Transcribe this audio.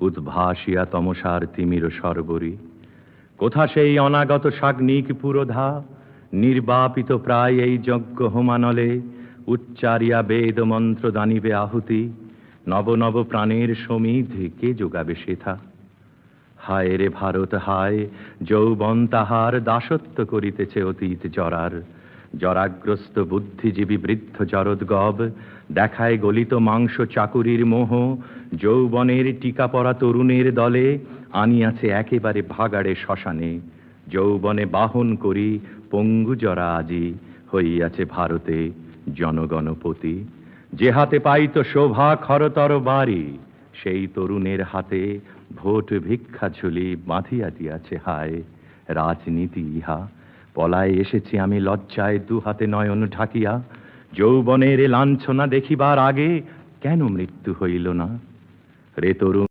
উদ্ভাসিয়া তমসার তিমির সর্বরী। কোথা সেই অনাগত সাগ্নিক পুরোধা, নির্বাপিত প্রায় এই যজ্ঞ হোমানলে, উচ্চারিয়া বেদ মন্ত্র দানিবে আহুতি, নব নব প্রাণের সমিধ কে যোগাবে সেথা। হায় রে ভারত হায়, যৌবন তাহার দাসত্ব করিতেছে অতীত জরার। জরাগ্রস্ত বুদ্ধিজীবী বৃদ্ধ জরদ্গব দেখায় গলিত মাংস চাকুরির মোহ, যৌবনের টিকা পরা তরুণের দলে আনিয়াছে একেবারে ভাগাড়ে শ্মশানে। যৌবনে বাহন করি পঙ্গু জরা আজি, হইয়াছে ভারতে জনগণপতি। যে হাতে পাইত শোভা খরতর বাড়ি, সেই তরুণের হাতে ভোট ভিক্ষা ঝুলি বাঁধিয়া দিয়াছে হায়। রাজনীতি ইহা, পলায় এসেছি আমি লজ্জায় দুহাতে নয়ন ঢাকিয়া। যৌবনের লাঞ্ছনা দেখিবার আগে কেন মৃত্যু হইল না রে তরুণ?